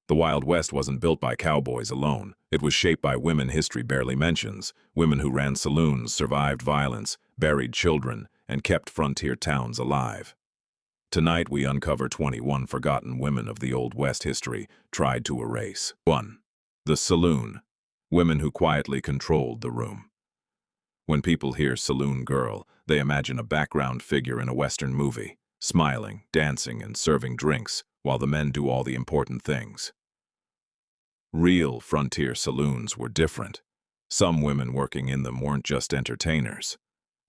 The Wild West wasn't built by cowboys alone. It was shaped by women history barely mentions, women who ran saloons, survived violence, buried children, and kept frontier towns alive. Tonight we uncover 21 forgotten women of the Old West history tried to erase. 1. The saloon. Women who quietly controlled the room. When people hear saloon girl, they imagine a background figure in a Western movie, smiling, dancing, and serving drinks, while the men do all the important things. Real frontier saloons were different. Some women working in them weren't just entertainers.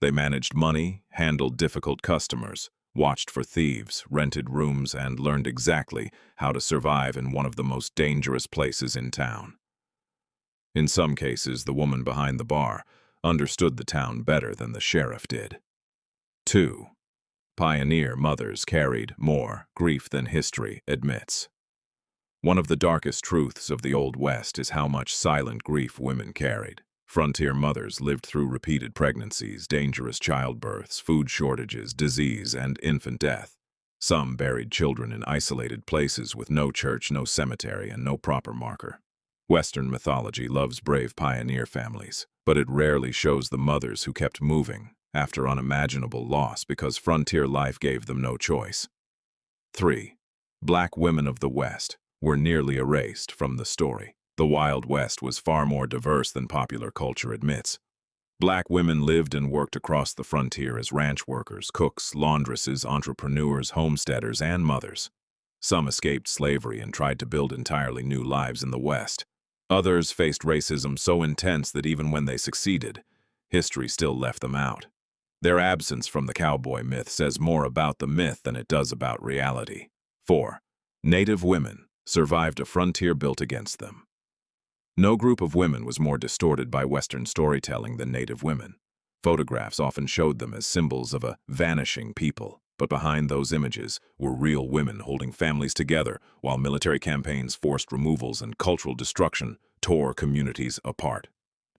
They managed money, handled difficult customers, watched for thieves, rented rooms, and learned exactly how to survive in one of the most dangerous places in town. In some cases, the woman behind the bar understood the town better than the sheriff did. 2. Pioneer mothers carried more grief than history admits. One of the darkest truths of the Old West is how much silent grief women carried. Frontier mothers lived through repeated pregnancies, dangerous childbirths, food shortages, disease, and infant death. Some buried children in isolated places with no church, no cemetery, and no proper marker. Western mythology loves brave pioneer families, but it rarely shows the mothers who kept moving after unimaginable loss because frontier life gave them no choice. 3. Black women of the West were nearly erased from the story. The Wild West was far more diverse than popular culture admits. Black women lived and worked across the frontier as ranch workers, cooks, laundresses, entrepreneurs, homesteaders, and mothers. Some escaped slavery and tried to build entirely new lives in the West. Others faced racism so intense that even when they succeeded, history still left them out. Their absence from the cowboy myth says more about the myth than it does about reality. 4. Native women survived a frontier built against them. No group of women was more distorted by Western storytelling than Native women. Photographs often showed them as symbols of a vanishing people, but behind those images were real women holding families together while military campaigns, forced removals, and cultural destruction tore communities apart.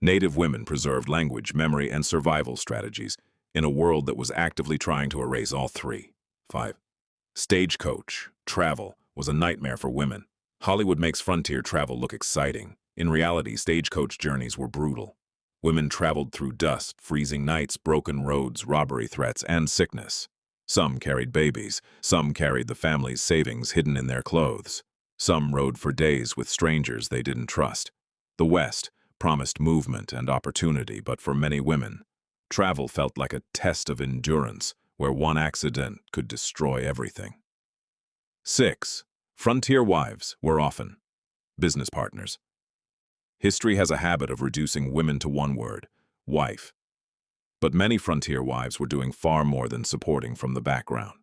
Native women preserved language, memory, and survival strategies in a world that was actively trying to erase all three. 5. Stagecoach travel was a nightmare for women. Hollywood makes frontier travel look exciting. In reality, stagecoach journeys were brutal. Women traveled through dust, freezing nights, broken roads, robbery threats, and sickness. Some carried babies, some carried the family's savings hidden in their clothes. Some rode for days with strangers they didn't trust. The West promised movement and opportunity, but for many women, travel felt like a test of endurance where one accident could destroy everything. 6. Frontier wives were often business partners. History has a habit of reducing women to one word, wife. But many frontier wives were doing far more than supporting from the background.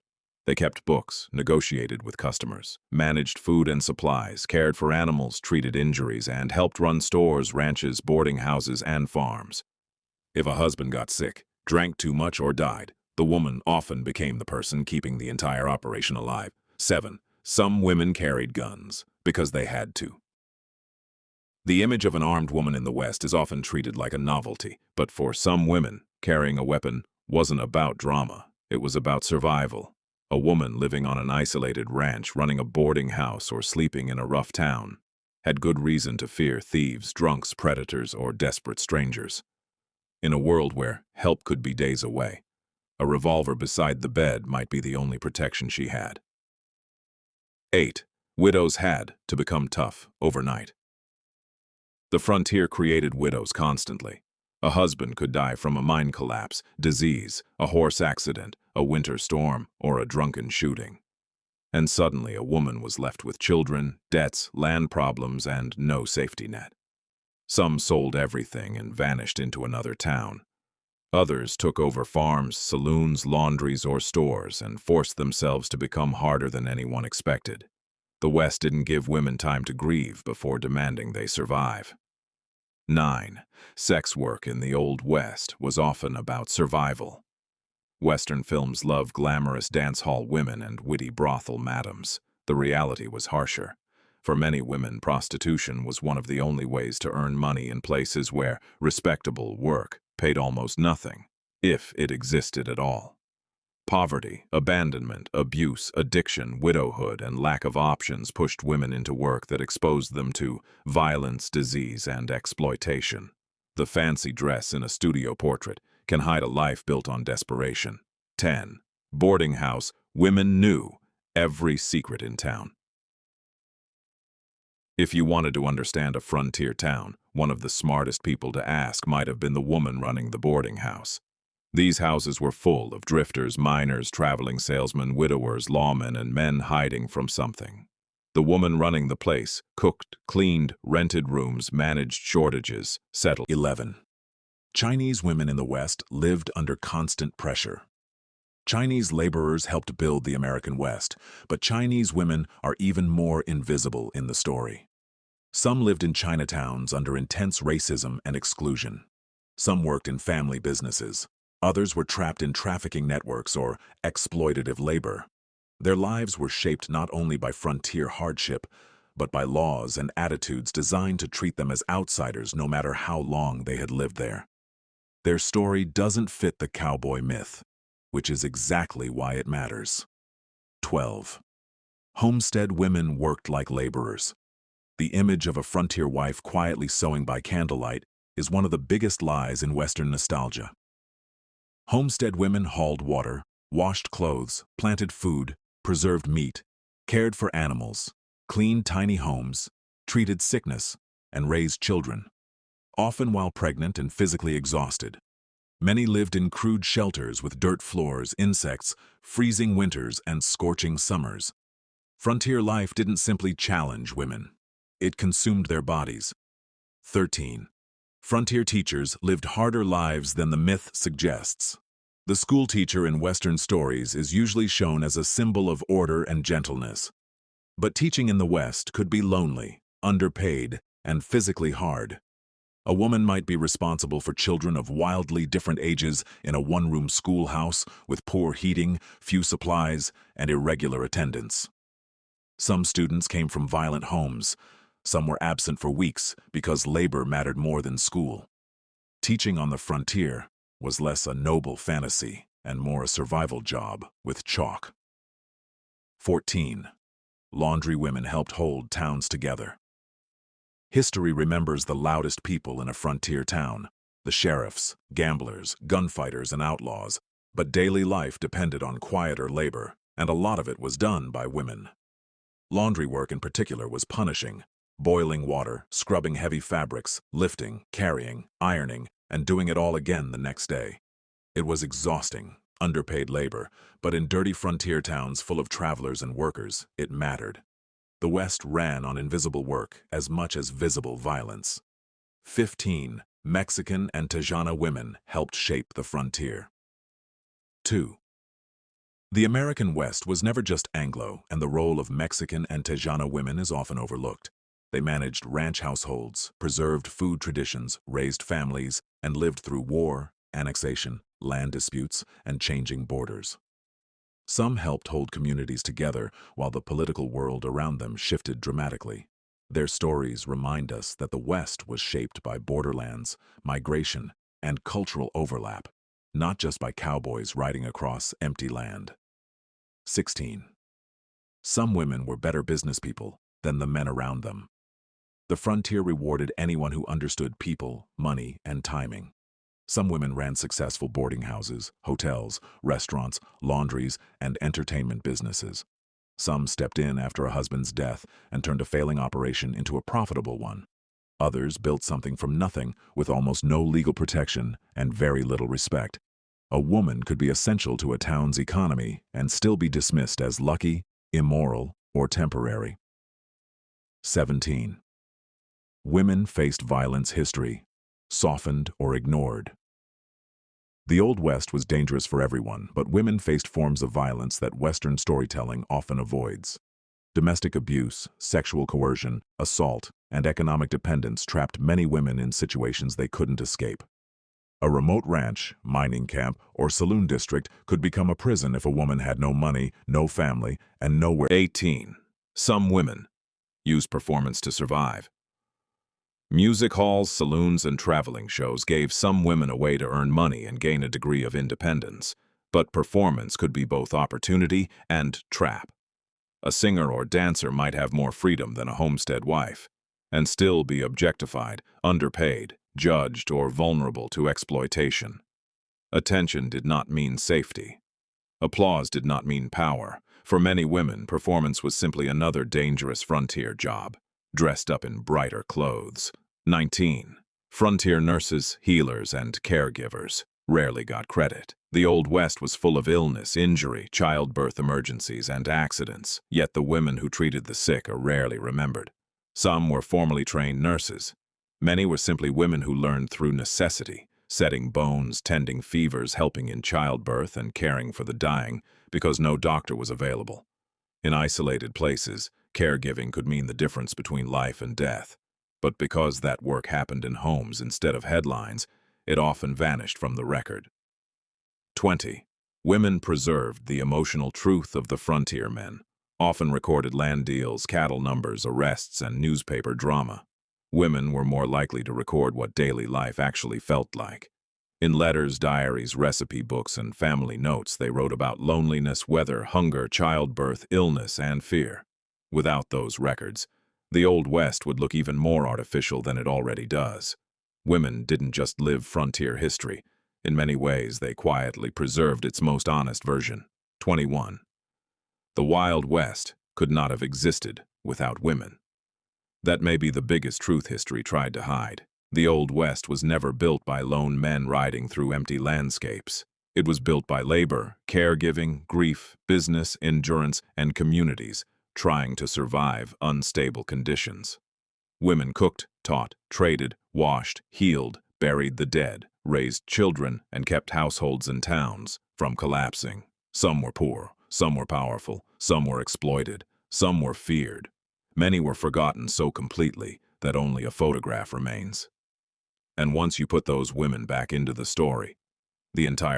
They kept books, negotiated with customers, managed food and supplies, cared for animals, treated injuries, and helped run stores, ranches, boarding houses, and farms. If a husband got sick, drank too much, or died, the woman often became the person keeping the entire operation alive. 7. Some women carried guns because they had to. The image of an armed woman in the West is often treated like a novelty, but for some women, carrying a weapon wasn't about drama. It was about survival. A woman living on an isolated ranch, running a boarding house, or sleeping in a rough town had good reason to fear thieves, drunks, predators, or desperate strangers. In a world where help could be days away, a revolver beside the bed might be the only protection she had. 8. Widows had to become tough overnight. The frontier created widows constantly. A husband could die from a mine collapse, disease, a horse accident, a winter storm, or a drunken shooting. And suddenly a woman was left with children, debts, land problems, and no safety net. Some sold everything and vanished into another town. Others took over farms, saloons, laundries, or stores and forced themselves to become harder than anyone expected. The West didn't give women time to grieve before demanding they survive. 9. Sex work in the Old West was often about survival. Western films loved glamorous dance hall women and witty brothel madams. The reality was harsher. For many women, prostitution was one of the only ways to earn money in places where respectable work paid almost nothing, if it existed at all. Poverty, abandonment, abuse, addiction, widowhood, and lack of options pushed women into work that exposed them to violence, disease, and exploitation. The fancy dress in a studio portrait can hide a life built on desperation. 10. Boarding house. Women knew every secret in town. If you wanted to understand a frontier town, one of the smartest people to ask might have been the woman running the boarding house. These houses were full of drifters, miners, traveling salesmen, widowers, lawmen, and men hiding from something. The woman running the place cooked, cleaned, rented rooms, managed shortages, settled. 11. Chinese women in the West lived under constant pressure. Chinese laborers helped build the American West, but Chinese women are even more invisible in the story. Some lived in Chinatowns under intense racism and exclusion. Some worked in family businesses. Others were trapped in trafficking networks or exploitative labor. Their lives were shaped not only by frontier hardship, but by laws and attitudes designed to treat them as outsiders no matter how long they had lived there. Their story doesn't fit the cowboy myth, which is exactly why it matters. 12. Homestead women worked like laborers. The image of a frontier wife quietly sewing by candlelight is one of the biggest lies in Western nostalgia. Homestead women hauled water, washed clothes, planted food, preserved meat, cared for animals, cleaned tiny homes, treated sickness, and raised children, often while pregnant and physically exhausted. Many lived in crude shelters with dirt floors, insects, freezing winters, and scorching summers. Frontier life didn't simply challenge women. It consumed their bodies. 13. Frontier teachers lived harder lives than the myth suggests. The school teacher in Western stories is usually shown as a symbol of order and gentleness. But teaching in the West could be lonely, underpaid, and physically hard. A woman might be responsible for children of wildly different ages in a one-room schoolhouse with poor heating, few supplies, and irregular attendance. Some students came from violent homes. Some were absent for weeks because labor mattered more than school. Teaching on the frontier was less a noble fantasy and more a survival job with chalk. 14. Laundry women helped hold towns together. History remembers the loudest people in a frontier town, the sheriffs, gamblers, gunfighters, and outlaws, but daily life depended on quieter labor, and a lot of it was done by women. Laundry work in particular was punishing. Boiling water, scrubbing heavy fabrics, lifting, carrying, ironing, and doing it all again the next day. It was exhausting, underpaid labor, but in dirty frontier towns full of travelers and workers, it mattered. The West ran on invisible work as much as visible violence. 15. Mexican and Tejana women helped shape the frontier. 2. The American West was never just Anglo, and the role of Mexican and Tejana women is often overlooked. They managed ranch households, preserved food traditions, raised families, and lived through war, annexation, land disputes, and changing borders. Some helped hold communities together while the political world around them shifted dramatically. Their stories remind us that the West was shaped by borderlands, migration, and cultural overlap, not just by cowboys riding across empty land. 16. Some women were better business people than the men around them. The frontier rewarded anyone who understood people, money, and timing. Some women ran successful boarding houses, hotels, restaurants, laundries, and entertainment businesses. Some stepped in after a husband's death and turned a failing operation into a profitable one. Others built something from nothing with almost no legal protection and very little respect. A woman could be essential to a town's economy and still be dismissed as lucky, immoral, or temporary. 17. Women faced violence history, softened or ignored. The Old West was dangerous for everyone, but women faced forms of violence that Western storytelling often avoids. Domestic abuse, sexual coercion, assault, and economic dependence trapped many women in situations they couldn't escape. A remote ranch, mining camp, or saloon district could become a prison if a woman had no money, no family, and nowhere. 18. Some women used performance to survive. Music halls, saloons, and traveling shows gave some women a way to earn money and gain a degree of independence. But performance could be both opportunity and trap. A singer or dancer might have more freedom than a homestead wife, and still be objectified, underpaid, judged, or vulnerable to exploitation. Attention did not mean safety. Applause did not mean power. For many women, performance was simply another dangerous frontier job, dressed up in brighter clothes. 19. Frontier nurses, healers, and caregivers rarely got credit. The Old West was full of illness, injury, childbirth emergencies, and accidents, yet the women who treated the sick are rarely remembered. Some were formally trained nurses. Many were simply women who learned through necessity, setting bones, tending fevers, helping in childbirth, and caring for the dying, because no doctor was available. In isolated places, caregiving could mean the difference between life and death. But because that work happened in homes instead of headlines, it often vanished from the record. 20. Women preserved the emotional truth of the frontier men, often recorded land deals, cattle numbers, arrests, and newspaper drama. Women were more likely to record what daily life actually felt like. In letters, diaries, recipe books, and family notes, they wrote about loneliness, weather, hunger, childbirth, illness, and fear. Without those records, the Old West would look even more artificial than it already does. Women didn't just live frontier history. In many ways, they quietly preserved its most honest version. 21. The Wild West could not have existed without women. That may be the biggest truth history tried to hide. The Old West was never built by lone men riding through empty landscapes. It was built by labor, caregiving, grief, business, endurance, and communities trying to survive unstable conditions. Women cooked, taught, traded, washed, healed, buried the dead, raised children, and kept households and towns from collapsing. Some were poor, some were powerful, some were exploited, some were feared. Many were forgotten so completely that only a photograph remains. And once you put those women back into the story, the entire